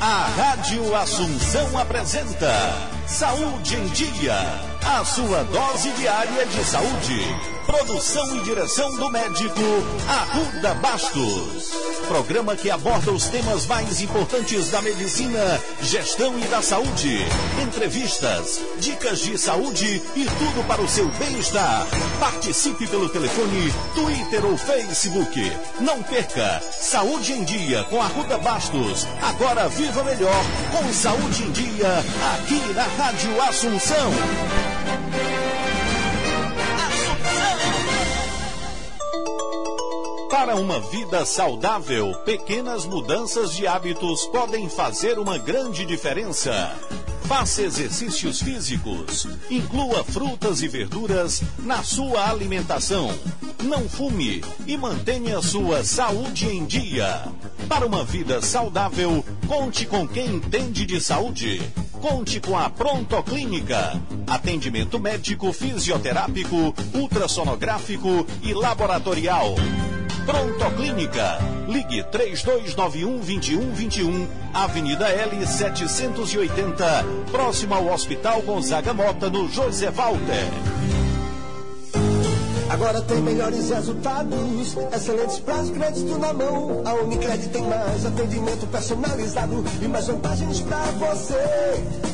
A Rádio Assunção apresenta Saúde em Dia, a sua dose diária de saúde. Produção e direção do médico Arruda Bastos. Programa que aborda os temas mais importantes da medicina, gestão e da saúde. Entrevistas, dicas de saúde e tudo para o seu bem-estar. Participe pelo telefone, Twitter ou Facebook. Não perca Saúde em Dia com Arruda Bastos. Agora viva melhor com Saúde em Dia aqui na Rádio Assunção. Para uma vida saudável, pequenas mudanças de hábitos podem fazer uma grande diferença. Faça exercícios físicos. Inclua frutas e verduras na sua alimentação. Não fume e mantenha sua saúde em dia. Para uma vida saudável, conte com quem entende de saúde. Conte com a Pronto Clínica. Atendimento médico, fisioterápico, ultrassonográfico e laboratorial. Pronto Clínica. Ligue 3291-2121, Avenida L 780, próximo ao Hospital Gonzaga Mota, no José Walter. Agora tem melhores resultados, excelentes prazos, crédito na mão. A Unicred tem mais atendimento personalizado e mais vantagens pra você.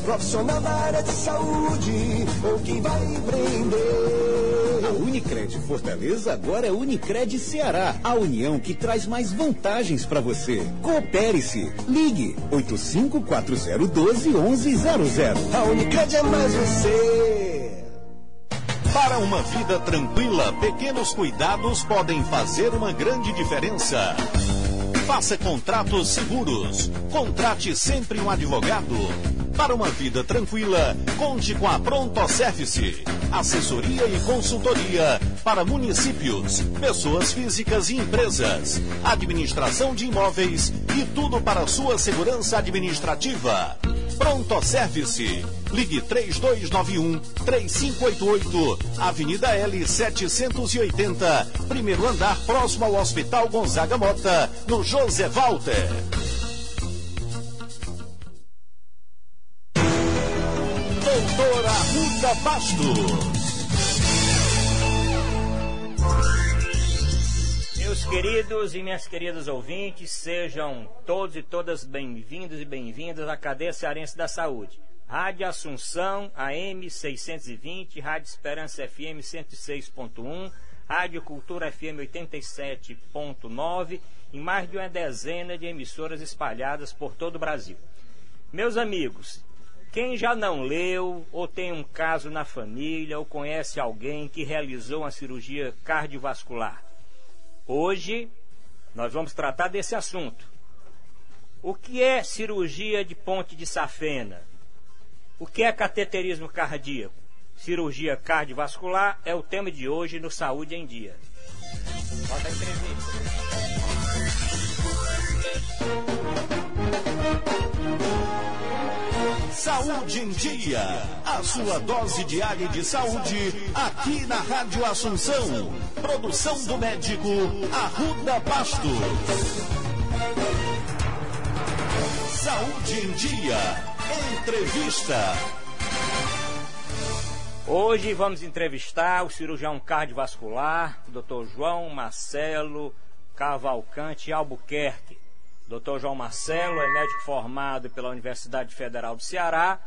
Profissional da área de saúde, ou quem vai empreender. A Unicred Fortaleza agora é Unicred Ceará, a união que traz mais vantagens para você. Coopere-se. Ligue 8540121100. A Unicred é mais você. Para uma vida tranquila, pequenos cuidados podem fazer uma grande diferença. Faça contratos seguros. Contrate sempre um advogado. Para uma vida tranquila, conte com a Pronto Service. Assessoria e consultoria para municípios, pessoas físicas e empresas. Administração de imóveis e tudo para sua segurança administrativa. Pronto Service. Ligue 3291-3588, Avenida L 780, primeiro andar, próximo ao Hospital Gonzaga Mota, no José Walter. Doutora Arruda Bastos. Meus queridos e minhas queridas ouvintes, sejam todos e todas bem-vindos e bem-vindas à Cadeia Cearense da Saúde. Rádio Assunção, AM 620, Rádio Esperança FM 106.1, Rádio Cultura FM 87.9 e mais de uma dezena de emissoras espalhadas por todo o Brasil. Meus amigos, quem já não leu ou tem um caso na família ou conhece alguém que realizou uma cirurgia cardiovascular? Hoje nós vamos tratar desse assunto. O que é cirurgia de ponte de safena? O que é cateterismo cardíaco? Cirurgia cardiovascular é o tema de hoje no Saúde em Dia. Bota a entrevista. Saúde em Dia, a sua dose diária de saúde aqui na Rádio Assunção. Produção do médico Arruda Bastos. Saúde em Dia. Entrevista. Hoje vamos entrevistar o cirurgião cardiovascular, o Dr. João Marcelo Cavalcante Albuquerque. Dr. João Marcelo é médico formado pela Universidade Federal do Ceará,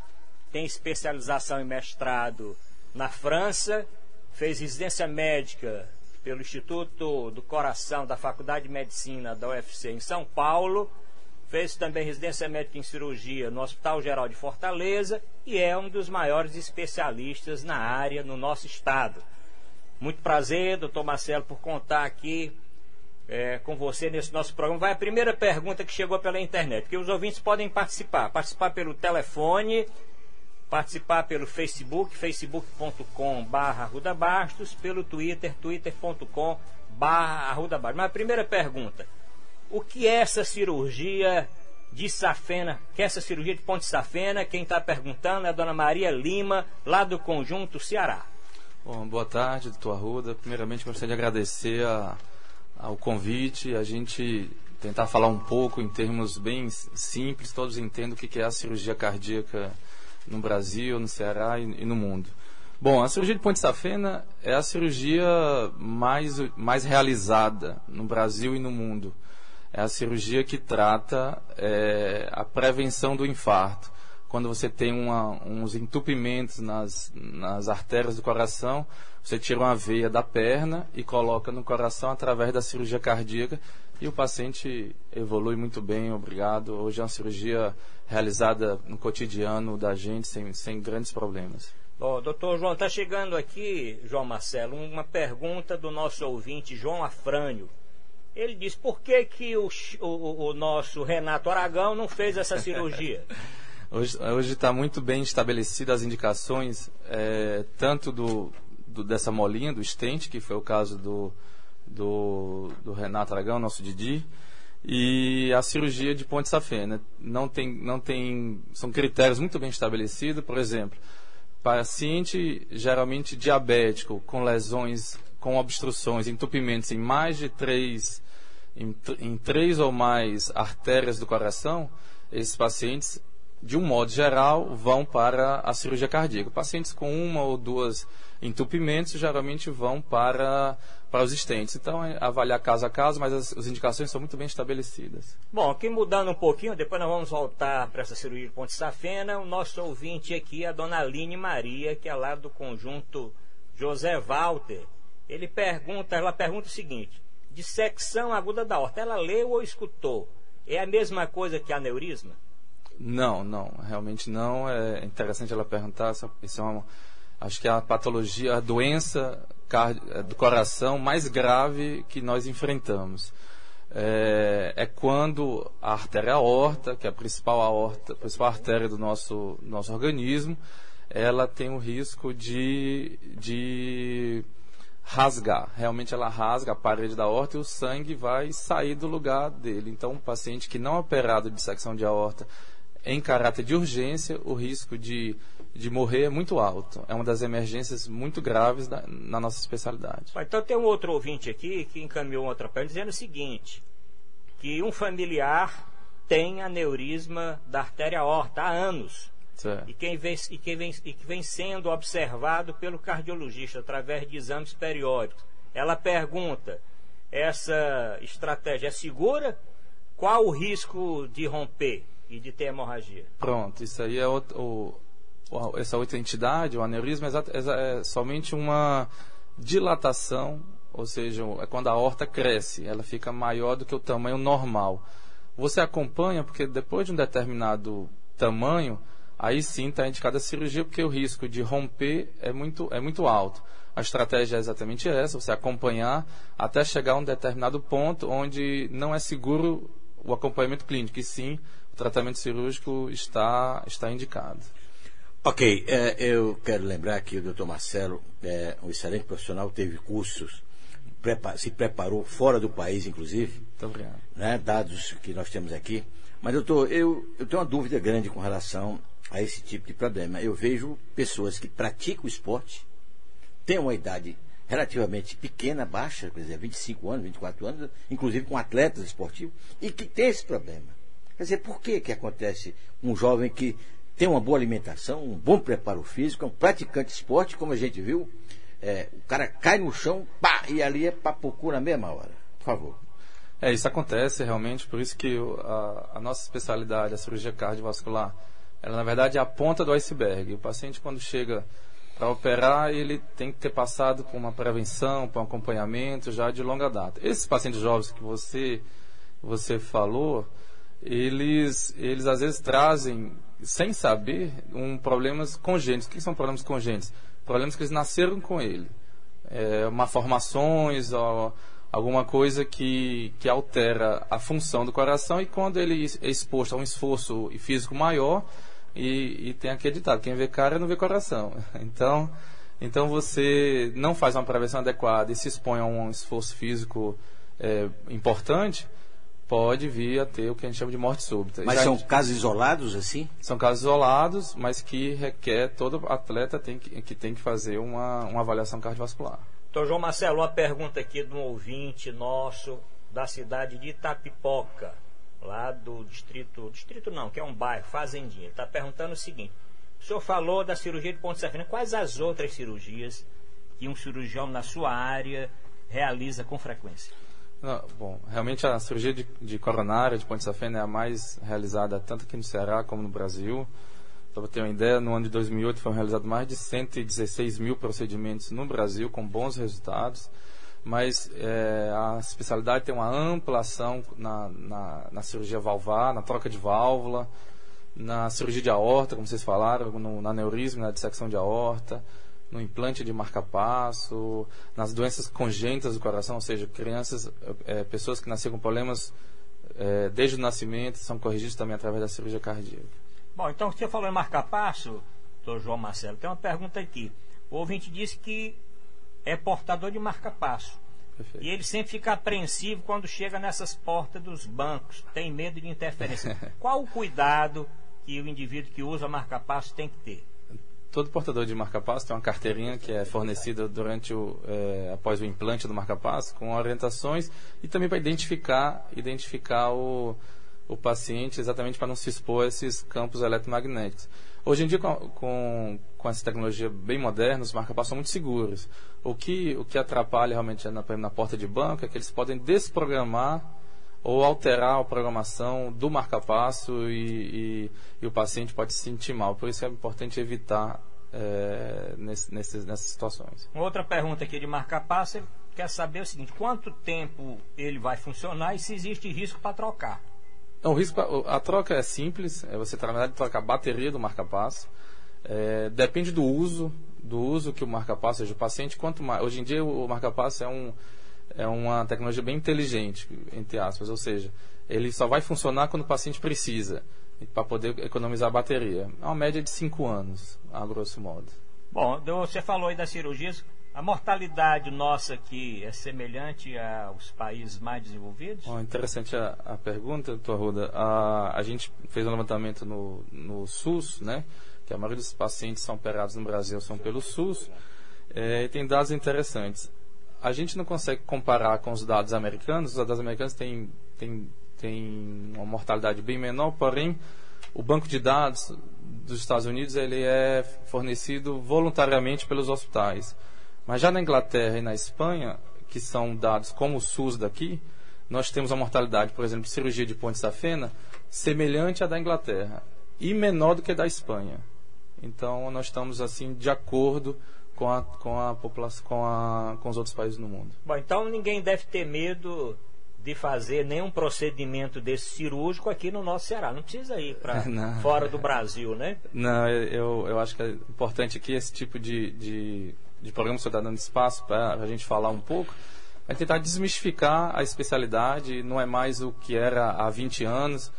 tem especialização em mestrado na França, fez residência médica pelo Instituto do Coração da Faculdade de Medicina da UFC em São Paulo, fez também residência médica em cirurgia no Hospital Geral de Fortaleza e é um dos maiores especialistas na área no nosso estado. Muito prazer, doutor Marcelo, por contar aqui com você nesse nosso programa. Vai a primeira pergunta que chegou pela internet, porque os ouvintes podem participar pelo telefone, participar pelo Facebook, facebook.com/arrudabastos, pelo Twitter, twitter.com/arrudabastos. Mas a primeira pergunta: o que é essa cirurgia de safena? Que é essa cirurgia de ponte de safena? Quem está perguntando é a dona Maria Lima, lá do Conjunto Ceará. Bom, boa tarde, doutor Arruda. Primeiramente, gostaria de agradecer ao convite. A gente tentar falar um pouco em termos bem simples, todos entendam o que é a cirurgia cardíaca no Brasil, no Ceará e no mundo. Bom, a cirurgia de ponte safena é a cirurgia mais realizada no Brasil e no mundo. É a cirurgia que trata a prevenção do infarto. Quando você tem uns entupimentos nas artérias do coração, você tira uma veia da perna e coloca no coração através da cirurgia cardíaca e o paciente evolui muito bem, obrigado. Hoje é uma cirurgia realizada no cotidiano da gente sem grandes problemas. Bom, doutor João, está chegando aqui, João Marcelo, uma pergunta do nosso ouvinte, João Afrânio. Ele diz, por que o nosso Renato Aragão não fez essa cirurgia? Hoje está muito bem estabelecidas as indicações, tanto dessa molinha, do stent, que foi o caso do Renato Aragão, nosso Didi, e a cirurgia de ponte safena. São critérios muito bem estabelecidos, por exemplo, paciente geralmente diabético, com lesões, com obstruções, entupimentos em mais de em três ou mais artérias do coração, esses pacientes, de um modo geral, vão para a cirurgia cardíaca. Pacientes com uma ou duas entupimentos geralmente vão para os stents. Então, é avaliar caso a caso, mas as indicações são muito bem estabelecidas. Bom, aqui mudando um pouquinho, depois nós vamos voltar para essa cirurgia de ponte safena. O nosso ouvinte aqui é a dona Aline Maria, que é lá do conjunto José Walter. Ela pergunta o seguinte: dissecção aguda da aorta, ela leu ou escutou? É a mesma coisa que aneurisma? Não, realmente não. É interessante ela perguntar. Acho que é a patologia, a doença do coração mais grave que nós enfrentamos. É quando a artéria aorta, que é a principal artéria do nosso organismo, ela tem o risco de rasgar. Realmente ela rasga a parede da aorta e o sangue vai sair do lugar dele. Então, um paciente que não é operado de dissecção de aorta em caráter de urgência, o risco de morrer é muito alto. É uma das emergências muito graves na nossa especialidade. Então tem um outro ouvinte aqui que encaminhou outra pergunta dizendo o seguinte, que um familiar tem aneurisma da artéria aorta há anos. Certo. E que vem sendo observado pelo cardiologista através de exames periódicos. Ela pergunta, essa estratégia é segura? Qual o risco de romper e de ter hemorragia? Pronto, isso aí é essa outra entidade, o aneurisma, é somente uma dilatação, ou seja, é quando a aorta cresce, ela fica maior do que o tamanho normal. Você acompanha, porque depois de um determinado tamanho, aí sim está indicada a cirurgia, porque o risco de romper é muito alto. A estratégia é exatamente essa, você acompanhar até chegar a um determinado ponto onde não é seguro o acompanhamento clínico, e sim o tratamento cirúrgico está indicado. Ok, eu quero lembrar que o Dr. Marcelo é um excelente profissional, teve cursos, se preparou fora do país, inclusive. Muito obrigado. Né, dados que nós temos aqui. Mas, doutor, eu tenho uma dúvida grande com relação a esse tipo de problema. Eu vejo pessoas que praticam esporte, têm uma idade relativamente pequena, baixa, quer dizer, 25 anos, 24 anos, inclusive com atletas esportivos, e que tem esse problema. Quer dizer, por que acontece um jovem que tem uma boa alimentação, um bom preparo físico, é um praticante de esporte, como a gente viu, o cara cai no chão, pá, e ali é papocu na mesma hora. Por favor. Isso acontece realmente, por isso que a nossa especialidade, a cirurgia cardiovascular, ela na verdade é a ponta do iceberg. O paciente, quando chega para operar, ele tem que ter passado por uma prevenção, por um acompanhamento já de longa data. Esses pacientes jovens que você falou, eles às vezes trazem, sem saber, problemas congênitos. O que são problemas congênitos? Problemas que eles nasceram com ele. Malformações, alguma coisa que altera a função do coração, e quando ele é exposto a um esforço físico maior, e tem aquele ditado, quem vê cara não vê coração. Então você não faz uma prevenção adequada e se expõe a um esforço físico importante, pode vir a ter o que a gente chama de morte súbita. Mas são casos isolados, assim? São casos isolados, mas que requer, todo atleta tem que fazer uma avaliação cardiovascular. Doutor João Marcelo, uma pergunta aqui de um ouvinte nosso, da cidade de Itapipoca, lá do distrito não, que é um bairro, Fazendinha. Ele está perguntando o seguinte: o senhor falou da cirurgia de ponte safena, quais as outras cirurgias que um cirurgião na sua área realiza com frequência? Bom, realmente a cirurgia de coronária de ponte safena é a mais realizada tanto aqui no Ceará como no Brasil. Para você ter uma ideia, no ano de 2008 foram realizados mais de 116 mil procedimentos no Brasil, com bons resultados. Mas a especialidade tem uma ampla ação na cirurgia valvar, na troca de válvula, na cirurgia de aorta, como vocês falaram, na aneurisma, na dissecção de aorta, no implante de marca-passo, nas doenças congênitas do coração, ou seja, crianças, pessoas que nasceram com problemas desde o nascimento, são corrigidos também através da cirurgia cardíaca. Bom, então você falou em marca-passo, doutor João Marcelo, tem uma pergunta aqui. O ouvinte disse que é portador de marca-passo. Perfeito. E ele sempre fica apreensivo quando chega nessas portas dos bancos, tem medo de interferência. Qual o cuidado que o indivíduo que usa marca-passo tem que ter? Todo portador de marca-passo tem uma carteirinha que é fornecida após o implante do marca-passo, com orientações e também para identificar o paciente, exatamente para não se expor a esses campos eletromagnéticos. Hoje em dia, com essa tecnologia bem moderna, os marca-passos são muito seguros. O que atrapalha realmente na porta de banco é que eles podem desprogramar ou alterar a programação do marca-passo e o paciente pode se sentir mal. Por isso é importante evitar nessas situações. Uma outra pergunta aqui de marca-passo, ele quer saber o seguinte: quanto tempo ele vai funcionar e se existe risco para trocar? Então, a troca é simples, você na verdade troca a bateria do marca-passo. Depende do uso que o marca-passo, ou seja, o paciente, quanto mais. Hoje em dia o marca-passo é uma tecnologia bem inteligente, entre aspas, ou seja, ele só vai funcionar quando o paciente precisa, para poder economizar a bateria. É uma média de 5 anos, a grosso modo. Bom, você falou aí das cirurgias. A mortalidade nossa aqui é semelhante aos países mais desenvolvidos? Bom, interessante a pergunta, doutor Arruda. A gente fez um levantamento no SUS, né? Que a maioria dos pacientes são operados no Brasil são pelo SUS, e tem dados interessantes. A gente não consegue comparar com os dados americanos. Os dados americanos têm uma mortalidade bem menor, porém o banco de dados dos Estados Unidos ele é fornecido voluntariamente pelos hospitais. Mas já na Inglaterra e na Espanha, que são dados como o SUS daqui, nós temos a mortalidade, por exemplo, de cirurgia de ponte safena, semelhante à da Inglaterra e menor do que a da Espanha. Então, nós estamos assim de acordo com a população, com os outros países no mundo. Bom, então ninguém deve ter medo de fazer nenhum procedimento desse cirúrgico aqui no nosso Ceará. Não precisa ir para fora do Brasil, né? Não, eu acho que é importante aqui esse tipo de programa que o senhor está dando espaço para a gente falar um pouco, é tentar desmistificar a especialidade. Não é mais o que era há 20 anos,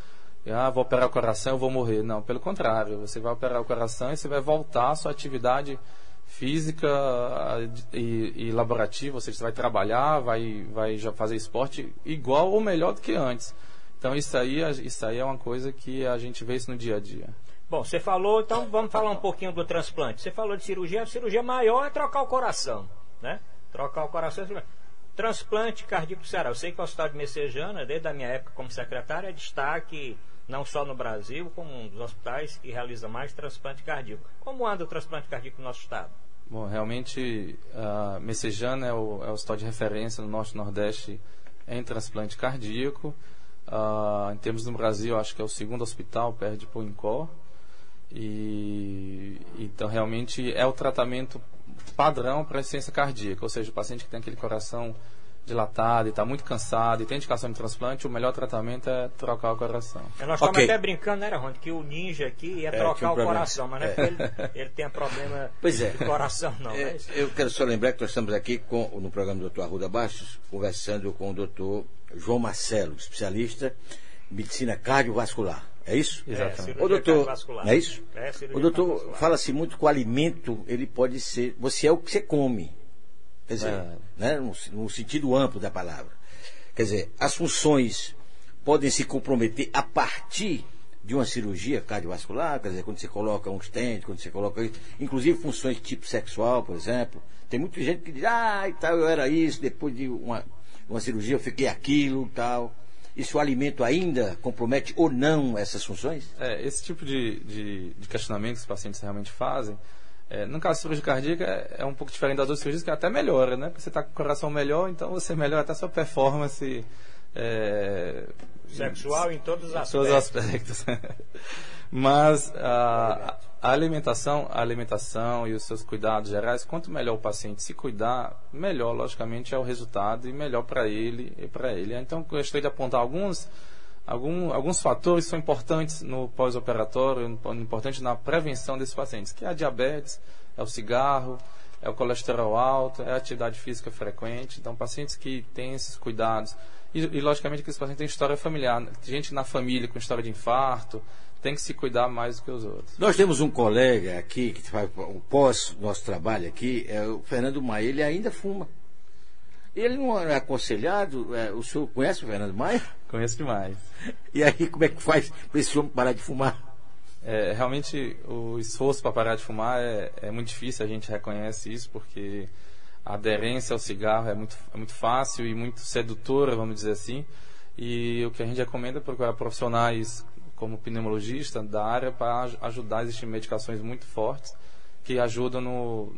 vou operar o coração, eu vou morrer. Não, pelo contrário, você vai operar o coração e você vai voltar à sua atividade física e laborativa, ou seja, você vai trabalhar, vai já fazer esporte igual ou melhor do que antes. Então isso aí é uma coisa que a gente vê isso no dia a dia. Bom, você falou, então vamos falar um pouquinho do transplante. Você falou de cirurgia, a cirurgia maior é trocar o coração, né? Trocar o coração. Transplante cardíaco do Ceará. Eu sei que o Hospital de Messejana, desde a minha época como secretário, é destaque não só no Brasil, como um dos hospitais que realiza mais transplante cardíaco. Como anda o transplante cardíaco no nosso estado? Bom, realmente, Messejana é o hospital de referência no Norte e Nordeste em transplante cardíaco. Em termos do Brasil, acho que é o segundo hospital, perde para o INCOR. Então, realmente, é o tratamento padrão para a insuficiência cardíaca, ou seja, o paciente que tem aquele coração dilatado e está muito cansado e tem indicação de transplante, o melhor tratamento é trocar o coração. Nós estamos até brincando, né, Ronde, que o ninja aqui ia trocar o coração, mas não é porque ele tem problema de coração, não. Eu quero só lembrar que nós estamos aqui no programa do Dr. Arruda Bastos, conversando com o Dr. João Marcelo, especialista em medicina cardiovascular. É isso? Exatamente. O doutor, não é isso? O doutor fala-se muito que o alimento, ele pode ser, você é o que você come. Quer dizer, né, no sentido amplo da palavra. Quer dizer, as funções podem se comprometer a partir de uma cirurgia cardiovascular, quer dizer, quando você coloca um stent, quando você coloca, inclusive funções de tipo sexual, por exemplo. Tem muita gente que diz, e tal, eu era isso, depois de uma cirurgia, eu fiquei aquilo, tal. E se o alimento ainda compromete ou não essas funções? Esse tipo de questionamento que os pacientes realmente fazem, no caso de cirurgia cardíaca, é um pouco diferente das outras cirurgias, que até melhora, né? Porque você está com o coração melhor, então você melhora até a sua performance sexual em todos os aspectos. Todos os aspectos. Mas a alimentação e os seus cuidados gerais, quanto melhor o paciente se cuidar, melhor, logicamente, é o resultado e melhor para ele e para ele. Então, eu gostaria de apontar alguns fatores que são importantes no pós-operatório, importantes na prevenção desses pacientes, que é a diabetes, é o cigarro, é o colesterol alto, é a atividade física frequente. Então, pacientes que têm esses cuidados, e logicamente que esses pacientes têm história familiar, gente na família com história de infarto, tem que se cuidar mais do que os outros. Nós temos um colega aqui, que faz o pós-nosso trabalho aqui, é o Fernando Maia, ele ainda fuma. Ele não é aconselhado, o senhor conhece o Fernando Maia? Conheço demais. E aí, como é que faz para esse homem parar de fumar? Realmente, o esforço para parar de fumar é muito difícil, a gente reconhece isso, porque a aderência ao cigarro é muito fácil e muito sedutora, vamos dizer assim, e o que a gente recomenda é procurar profissionais como pneumologista da área para ajudar. Existem medicações muito fortes que ajudam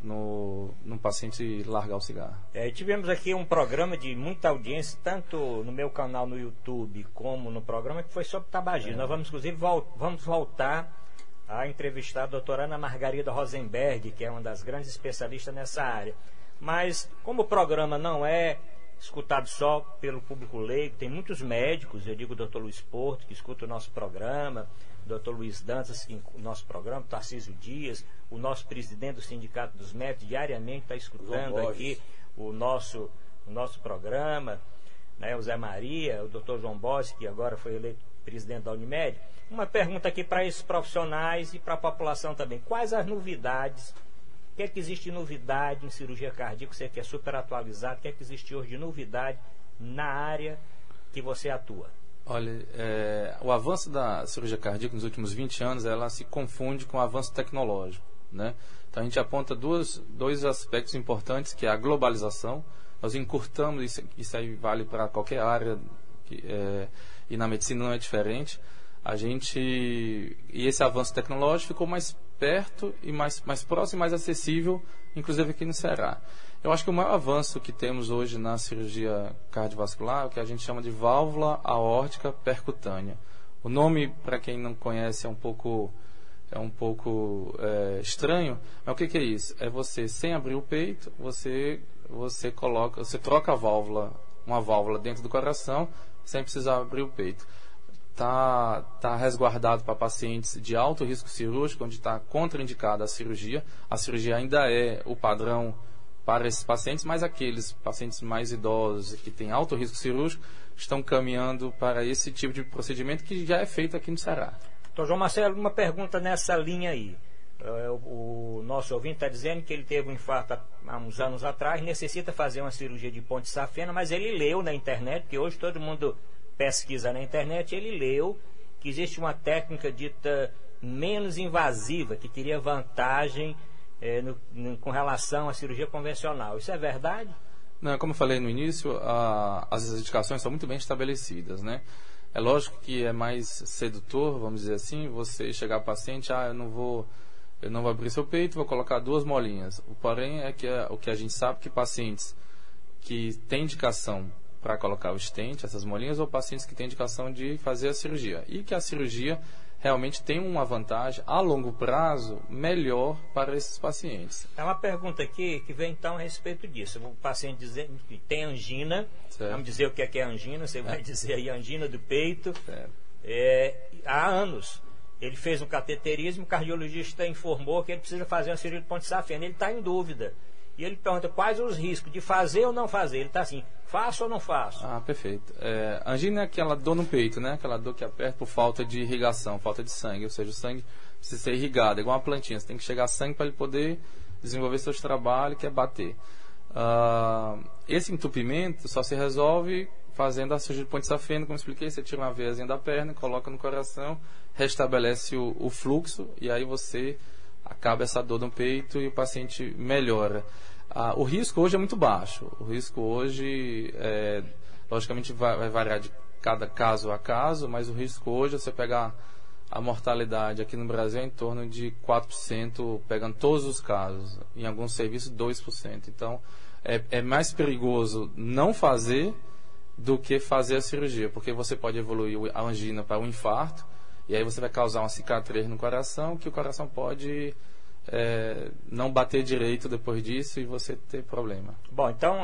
no paciente largar o cigarro. Tivemos aqui um programa de muita audiência, tanto no meu canal no YouTube como no programa, que foi sobre tabagismo. Nós vamos, inclusive, vamos voltar a entrevistar a doutora Ana Margarida Rosenberg, que é uma das grandes especialistas nessa área. Mas, como o programa não é escutado só pelo público leigo, tem muitos médicos, eu digo o doutor Luiz Porto, que escuta o nosso programa, o doutor Luiz Dantas, que o nosso programa, o Tarcísio Dias, o nosso presidente do Sindicato dos Médicos, diariamente está escutando aqui o nosso programa, né, o Zé Maria, o doutor João Bossi, que agora foi eleito presidente da Unimed. Uma pergunta aqui para esses profissionais e para a população também. Quais as novidades? O que é que existe de novidade em cirurgia cardíaca? Você que é super atualizado, o que é que existe hoje de novidade na área que você atua? Olha, o avanço da cirurgia cardíaca nos últimos 20 anos, ela se confunde com o avanço tecnológico, né? Então a gente aponta dois aspectos importantes, que é a globalização. Nós encurtamos, isso aí vale para qualquer área, e na medicina não é diferente. E esse avanço tecnológico ficou mais perto e mais próximo e mais acessível, inclusive aqui no Ceará. Eu acho que o maior avanço que temos hoje na cirurgia cardiovascular é o que a gente chama de válvula aórtica percutânea. O nome, para quem não conhece, é um pouco estranho, mas o que é isso? É você, sem abrir o peito, você troca uma válvula dentro do coração, sem precisar abrir o peito. Está resguardado para pacientes de alto risco cirúrgico, onde está contraindicada a cirurgia. A cirurgia ainda é o padrão para esses pacientes, mas aqueles pacientes mais idosos que têm alto risco cirúrgico estão caminhando para esse tipo de procedimento que já é feito aqui no Ceará. Então, João Marcelo, uma pergunta nessa linha aí. O nosso ouvinte está dizendo que ele teve um infarto há uns anos atrás, necessita fazer uma cirurgia de ponte safena, mas ele leu na internet, que hoje todo mundo pesquisa na internet, ele leu que existe uma técnica dita menos invasiva, que teria vantagem com relação à cirurgia convencional. Isso é verdade? Não, como eu falei no início, as indicações são muito bem estabelecidas, né? É lógico que é mais sedutor, vamos dizer assim, você chegar ao paciente, eu não vou abrir seu peito, vou colocar 2 molinhas. O porém é que o que a gente sabe que pacientes que têm indicação para colocar o stent, essas molinhas, ou pacientes que têm indicação de fazer a cirurgia. E que a cirurgia realmente tem uma vantagem a longo prazo melhor para esses pacientes. É uma pergunta aqui que vem então a respeito disso. O paciente dizendo que tem angina, certo. Vamos dizer o que é angina, você vai dizer aí angina do peito, há anos. Ele fez um cateterismo, o cardiologista informou que ele precisa fazer uma cirurgia de ponte safena. Ele está em dúvida. E ele pergunta quais os riscos de fazer ou não fazer. Ele está assim, faço ou não faço? Perfeito. Angina é aquela dor no peito, né? Aquela dor que aperta por falta de irrigação, falta de sangue. Ou seja, o sangue precisa ser irrigado, é igual uma plantinha. Você tem que chegar sangue para ele poder desenvolver seus trabalhos, que é bater. Esse entupimento só se resolve fazendo a cirurgia de ponte safena, como eu expliquei. Você tira uma veiazinha da perna, coloca no coração, restabelece o fluxo, e aí você acaba essa dor no peito e o paciente melhora. O risco hoje é muito baixo. O risco hoje, logicamente, vai variar de cada caso a caso, mas o risco hoje, você pegar a mortalidade aqui no Brasil é em torno de 4%, pegando todos os casos. Em alguns serviços, 2%. Então, é mais perigoso não fazer do que fazer a cirurgia, porque você pode evoluir a angina para um infarto, e aí você vai causar uma cicatriz no coração, que o coração pode não bater direito depois disso e você ter problema. Bom, então,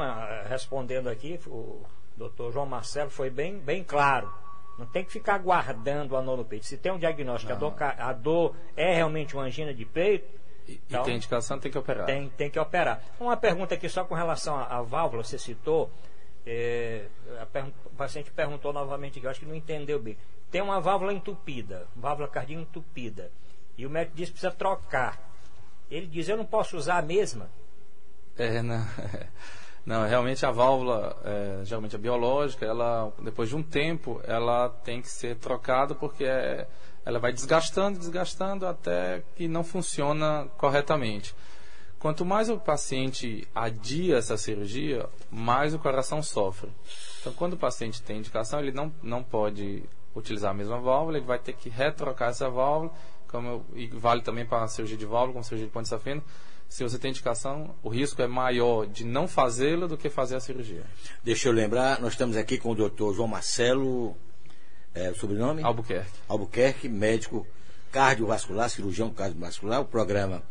respondendo aqui, o doutor João Marcelo foi bem claro. Não tem que ficar guardando a dor no peito. Se tem um diagnóstico, a dor é realmente uma angina de peito, então, e tem indicação, tem que operar. Tem que operar. Uma pergunta aqui só com relação à válvula, você citou, o paciente perguntou novamente aqui, eu acho que não entendeu bem. Tem uma válvula entupida, válvula cardíaca entupida, e o médico diz que precisa trocar. Ele diz, eu não posso usar a mesma? Não, realmente a válvula, geralmente a biológica, ela, depois de um tempo, ela tem que ser trocada porque ela vai desgastando até que não funciona corretamente. Quanto mais o paciente adia essa cirurgia, mais o coração sofre. Então, quando o paciente tem indicação, ele não pode utilizar a mesma válvula, ele vai ter que retrocar essa válvula, e vale também para a cirurgia de válvula, como cirurgia de ponte safena. Se você tem indicação, o risco é maior de não fazê-la do que fazer a cirurgia. Deixa eu lembrar, nós estamos aqui com o doutor João Marcelo, o sobrenome? Albuquerque, médico cardiovascular, cirurgião cardiovascular. O programa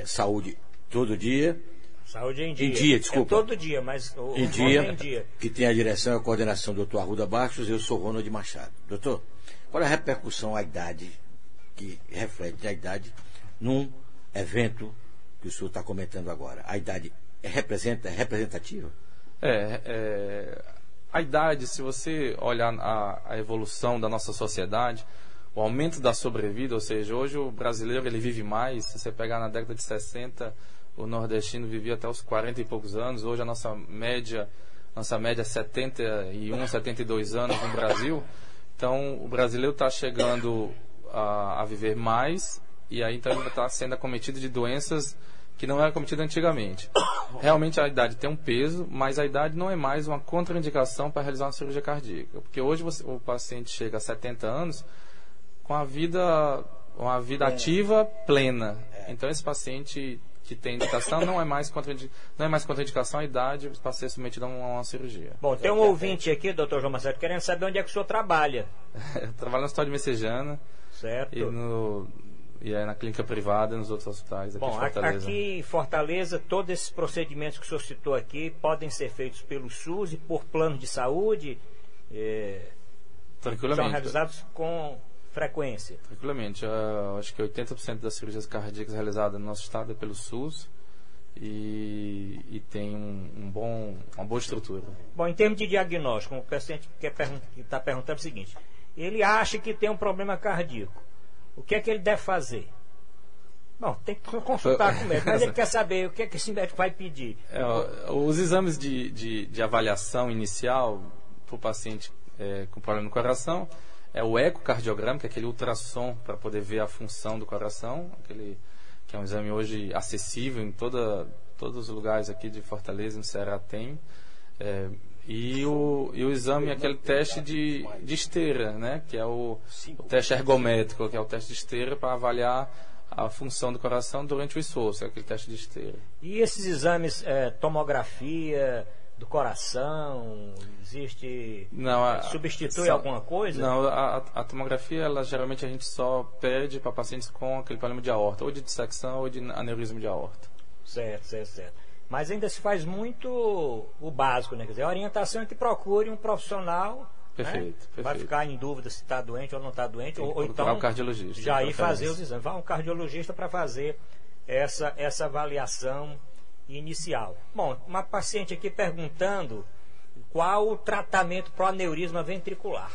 Saúde Todo Dia. Saúde em Dia. Em Dia, desculpa. Todo dia, mas em dia, que tem a direção e a coordenação do doutor Arruda Bastos, eu sou Ronald Machado. Doutor, qual é a repercussão, a idade, que reflete a idade num evento que o senhor está comentando agora? A idade é representativa? A idade, se você olhar a evolução da nossa sociedade, o aumento da sobrevida, ou seja, hoje o brasileiro ele vive mais. Se você pegar na década de 60, o nordestino vivia até os 40 e poucos anos. Hoje a nossa média é 71, 72 anos no Brasil. Então o brasileiro está chegando a viver mais, e aí então ele está sendo acometido de doenças que não era cometido antigamente. Realmente a idade tem um peso, mas a idade não é mais uma contraindicação para realizar uma cirurgia cardíaca. Porque hoje o paciente chega a 70 anos com uma vida ativa plena. Então esse paciente que tem indicação não é mais contraindicação a idade para ser submetido a uma cirurgia. Bom, tem um ouvinte aqui, doutor João Marcelo, querendo saber onde é que o senhor trabalha. Eu trabalho no Hospital de Messejana. Certo. E aí na clínica privada e nos outros hospitais aqui de Fortaleza. Aqui em Fortaleza, todos esses procedimentos que o senhor citou aqui podem ser feitos pelo SUS e por plano de saúde? Tranquilamente. São realizados com frequência? Tranquilamente. Acho que 80% das cirurgias cardíacas realizadas no nosso estado é pelo SUS e tem uma boa estrutura. Bom, em termos de diagnóstico, o paciente que está perguntando é o seguinte: ele acha que tem um problema cardíaco. O que é que ele deve fazer? Bom, tem que consultar com o médico, mas ele quer saber o que é que esse médico vai pedir. Os exames de avaliação inicial para o paciente com problema no coração é o ecocardiograma, que é aquele ultrassom para poder ver a função do coração, que é um exame hoje acessível em todos os lugares aqui de Fortaleza, no Ceará tem. E o exame é aquele teste de esteira, né? Que é o teste ergométrico, que é o teste de esteira para avaliar a função do coração durante o esforço, é aquele teste de esteira. E esses exames, tomografia do coração, existe? Não, substitui alguma coisa? Não, a tomografia, geralmente a gente só pede para pacientes com aquele problema de aorta, ou de dissecção ou de aneurisma de aorta. Certo. Mas ainda se faz muito o básico, né? Quer dizer, a orientação é que procure um profissional. Perfeito. Vai ficar em dúvida se está doente ou não está doente, ou então um cardiologista, já ir fazer os exames. Vá um cardiologista para fazer essa avaliação inicial. Bom, uma paciente aqui perguntando qual o tratamento para o aneurisma ventricular.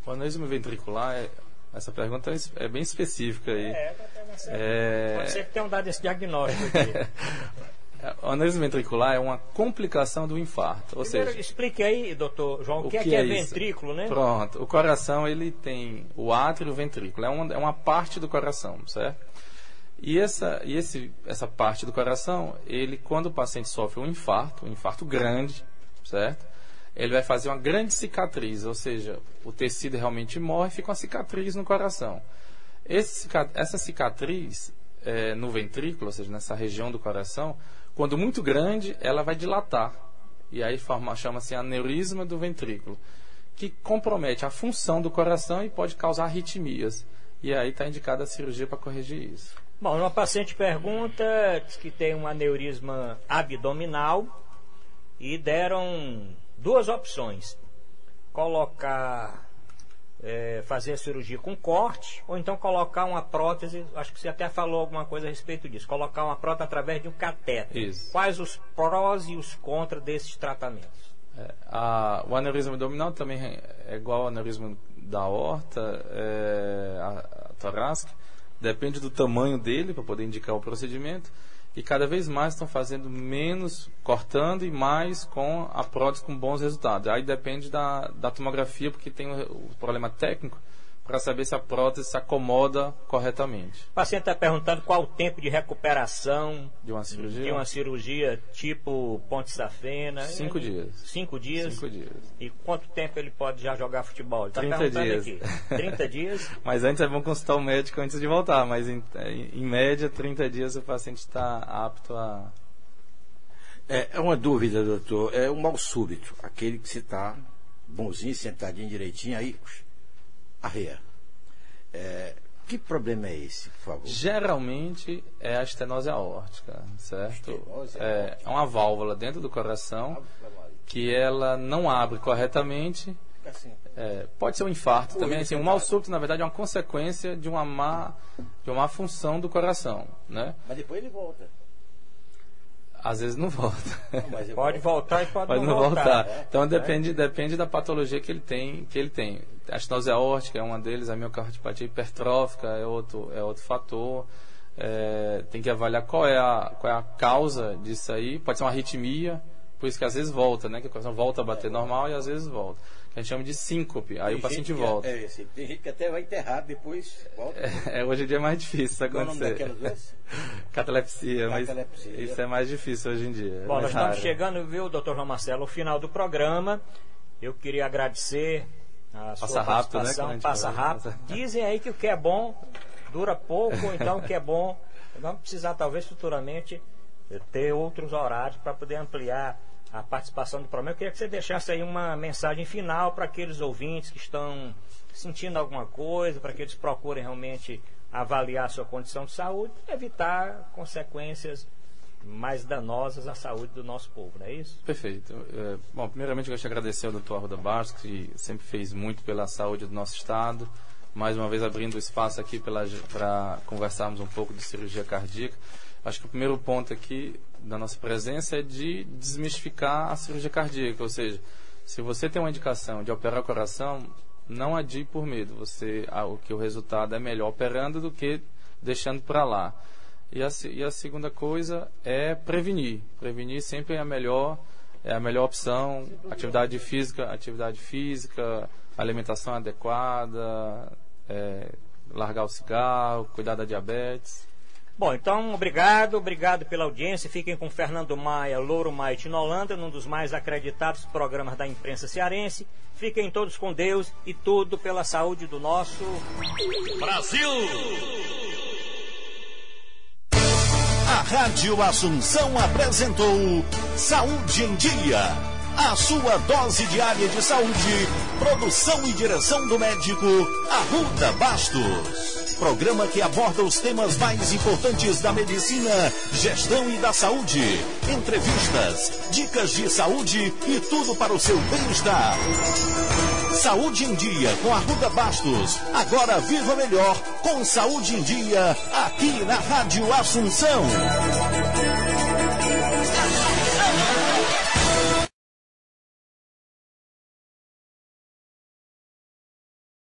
O aneurisma ventricular, essa pergunta é bem específica aí. Pode ser que tenham dado esse diagnóstico aqui. O aneurisma ventricular é uma complicação do infarto. Primeiro, explique aí, doutor João, o que é ventrículo, né? Pronto. O coração, ele tem o átrio e o ventrículo. É uma parte do coração, certo? E essa parte do coração, quando o paciente sofre um infarto grande, certo? Ele vai fazer uma grande cicatriz, ou seja, o tecido realmente morre e fica uma cicatriz no coração. Essa cicatriz no ventrículo, ou seja, nessa região do coração, quando muito grande, ela vai dilatar. E aí chama-se aneurisma do ventrículo, que compromete a função do coração e pode causar arritmias. E aí está indicada a cirurgia para corrigir isso. Bom, uma paciente pergunta, diz que tem um aneurisma abdominal e deram 2 opções. Fazer a cirurgia com corte, ou então colocar uma prótese, acho que você até falou alguma coisa a respeito disso, colocar uma prótese através de um catéter. Isso. Quais os prós e os contras desses tratamentos? O aneurisma abdominal também é igual ao aneurisma da aorta, a torácica, depende do tamanho dele para poder indicar o procedimento, e cada vez mais estão fazendo menos cortando e mais com a prótese com bons resultados. Aí depende da tomografia, porque tem o problema técnico para saber se a prótese se acomoda corretamente. O paciente está perguntando qual o tempo de recuperação de uma cirurgia? De uma cirurgia tipo ponte safena. 5 dias. 5 dias? 5 dias. E quanto tempo ele pode já jogar futebol? Ele está 30 perguntando dias. aqui. 30 dias? Mas antes é bom consultar o médico antes de voltar, mas em média 30 dias o paciente está apto a... É uma dúvida, doutor. É um mal súbito, aquele que você está bonzinho, sentadinho direitinho, aí arreia. Que problema é esse, por favor? Geralmente é a estenose aórtica, certo? É uma válvula dentro do coração que ela não abre corretamente. Pode ser um infarto também. Assim, um mal súbito, na verdade, é uma consequência de uma má função do coração, né? Mas depois ele volta. Às vezes não volta. Não, pode voltar e pode não voltar. Então depende da patologia que ele tem. A estenose aórtica é uma deles, a miocardipatia hipertrófica é outro fator. Tem que avaliar qual é a causa disso aí. Pode ser uma arritmia, por isso que às vezes volta, né? Que o coração volta a bater normal e às vezes volta. A gente chama de síncope, aí o paciente volta. Tem gente que até vai enterrar, depois volta. Hoje em dia é mais difícil isso acontecer. Qual é o nome daquelas doenças? Catalepsia, mas isso é mais difícil hoje em dia. Bom, nós estamos chegando, viu, doutor João Marcelo, ao final do programa. Eu queria agradecer a sua participação. Rápido, né? Passa rápido. Dizem aí que o que é bom dura pouco, então o que é bom... Vamos precisar, talvez, futuramente, ter outros horários para poder ampliar a participação do programa. Eu queria que você deixasse aí uma mensagem final para aqueles ouvintes que estão sentindo alguma coisa, para que eles procurem realmente avaliar a sua condição de saúde e evitar consequências mais danosas à saúde do nosso povo, não é isso? Perfeito. Bom, primeiramente eu gostaria de agradecer ao Dr. Arruda Bastos, que sempre fez muito pela saúde do nosso estado, mais uma vez abrindo espaço aqui para conversarmos um pouco de cirurgia cardíaca. Acho que o primeiro ponto aqui da nossa presença é de desmistificar a cirurgia cardíaca, ou seja, se você tem uma indicação de operar o coração, não adie por medo, o resultado é melhor operando do que deixando para lá. E a segunda coisa é prevenir. Prevenir sempre é a melhor opção. Atividade física, alimentação adequada, largar o cigarro, cuidar da diabetes. Bom, então, obrigado pela audiência. Fiquem com Fernando Maia, Louro Maia e Tino Holanda, num dos mais acreditados programas da imprensa cearense. Fiquem todos com Deus e tudo pela saúde do nosso Brasil! A Rádio Assunção apresentou Saúde em Dia. A sua dose diária de saúde. Produção e direção do médico Arruda Bastos. Programa que aborda os temas mais importantes da medicina, gestão e da saúde. Entrevistas, dicas de saúde e tudo para o seu bem-estar. Saúde em Dia com Arruda Bastos. Agora viva melhor com Saúde em Dia aqui na Rádio Assunção.